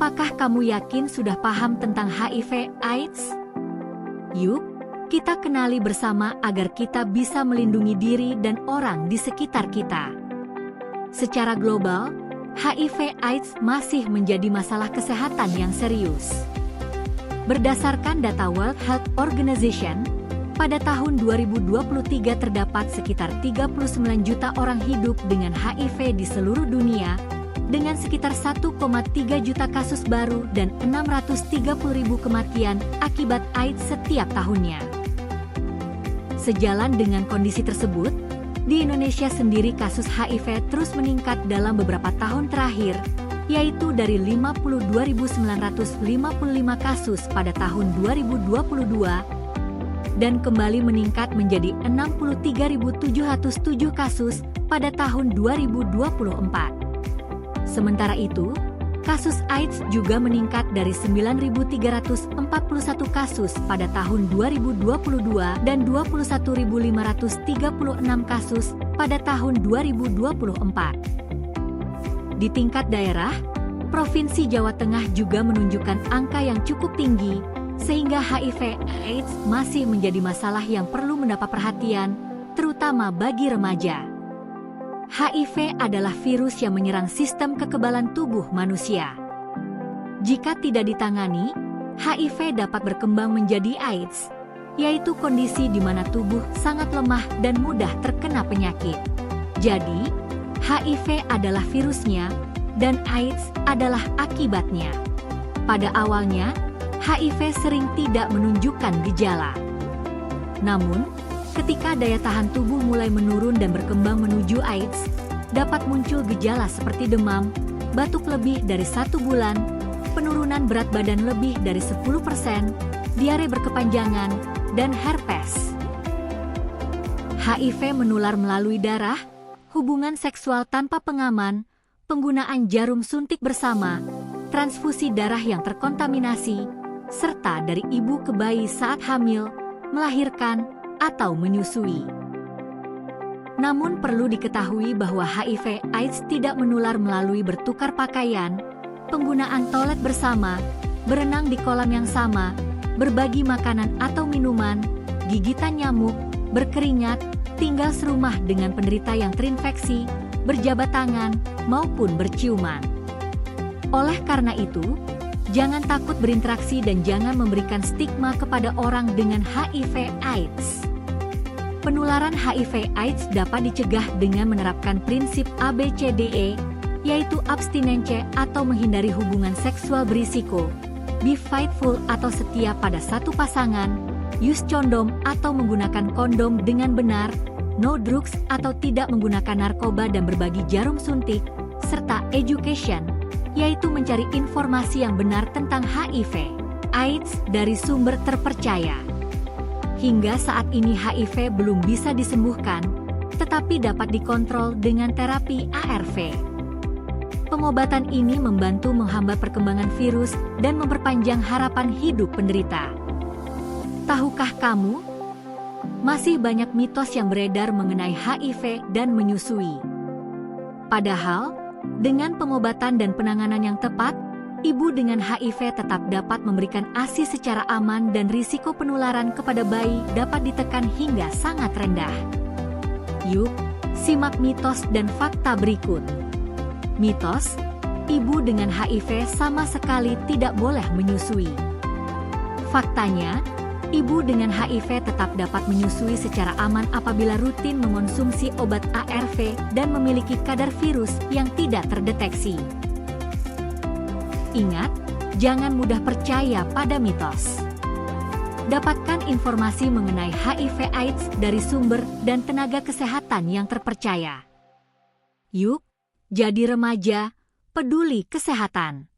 Apakah kamu yakin sudah paham tentang HIV/AIDS? Yuk, kita kenali bersama agar kita bisa melindungi diri dan orang di sekitar kita. Secara global, HIV/AIDS masih menjadi masalah kesehatan yang serius. Berdasarkan data World Health Organization, pada tahun 2023 terdapat sekitar 39 juta orang hidup dengan HIV di seluruh dunia, dengan sekitar 1,3 juta kasus baru dan 630.000 kematian akibat AIDS setiap tahunnya. Sejalan dengan kondisi tersebut, di Indonesia sendiri kasus HIV terus meningkat dalam beberapa tahun terakhir, yaitu dari 52.955 kasus pada tahun 2022, dan kembali meningkat menjadi 63.707 kasus pada tahun 2024. Sementara itu, kasus AIDS juga meningkat dari 9.341 kasus pada tahun 2022 dan 21.536 kasus pada tahun 2024. Di tingkat daerah, Provinsi Jawa Tengah juga menunjukkan angka yang cukup tinggi, sehingga HIV/AIDS masih menjadi masalah yang perlu mendapat perhatian, terutama bagi remaja. HIV adalah virus yang menyerang sistem kekebalan tubuh manusia. Jika tidak ditangani, HIV dapat berkembang menjadi AIDS, yaitu kondisi di mana tubuh sangat lemah dan mudah terkena penyakit. Jadi, HIV adalah virusnya, dan AIDS adalah akibatnya. Pada awalnya, HIV sering tidak menunjukkan gejala. Namun, ketika daya tahan tubuh mulai menurun dan berkembang menuju AIDS, dapat muncul gejala seperti demam, batuk lebih dari 1 bulan, penurunan berat badan lebih dari 10%, diare berkepanjangan, dan herpes. HIV menular melalui darah, hubungan seksual tanpa pengaman, penggunaan jarum suntik bersama, transfusi darah yang terkontaminasi, serta dari ibu ke bayi saat hamil, melahirkan, atau menyusui. Namun perlu diketahui bahwa HIV/AIDS tidak menular melalui bertukar pakaian, penggunaan toilet bersama, berenang di kolam yang sama, berbagi makanan atau minuman, gigitan nyamuk, berkeringat, tinggal serumah dengan penderita yang terinfeksi, berjabat tangan, maupun berciuman. Oleh karena itu, jangan takut berinteraksi dan jangan memberikan stigma kepada orang dengan HIV/AIDS. Penularan HIV/AIDS dapat dicegah dengan menerapkan prinsip ABCDE, yaitu abstinensi atau menghindari hubungan seksual berisiko, be faithful atau setia pada satu pasangan, use condom atau menggunakan kondom dengan benar, no drugs atau tidak menggunakan narkoba dan berbagi jarum suntik, serta education, yaitu mencari informasi yang benar tentang HIV/AIDS dari sumber terpercaya. Hingga saat ini HIV belum bisa disembuhkan, tetapi dapat dikontrol dengan terapi ARV. Pengobatan ini membantu menghambat perkembangan virus dan memperpanjang harapan hidup penderita. Tahukah kamu? Masih banyak mitos yang beredar mengenai HIV dan menyusui. Padahal, dengan pengobatan dan penanganan yang tepat, ibu dengan HIV tetap dapat memberikan ASI secara aman dan risiko penularan kepada bayi dapat ditekan hingga sangat rendah. Yuk, simak mitos dan fakta berikut. Mitos, ibu dengan HIV sama sekali tidak boleh menyusui. Faktanya, ibu dengan HIV tetap dapat menyusui secara aman apabila rutin mengonsumsi obat ARV dan memiliki kadar virus yang tidak terdeteksi. Ingat, jangan mudah percaya pada mitos. Dapatkan informasi mengenai HIV/AIDS dari sumber dan tenaga kesehatan yang terpercaya. Yuk, jadi remaja, peduli kesehatan.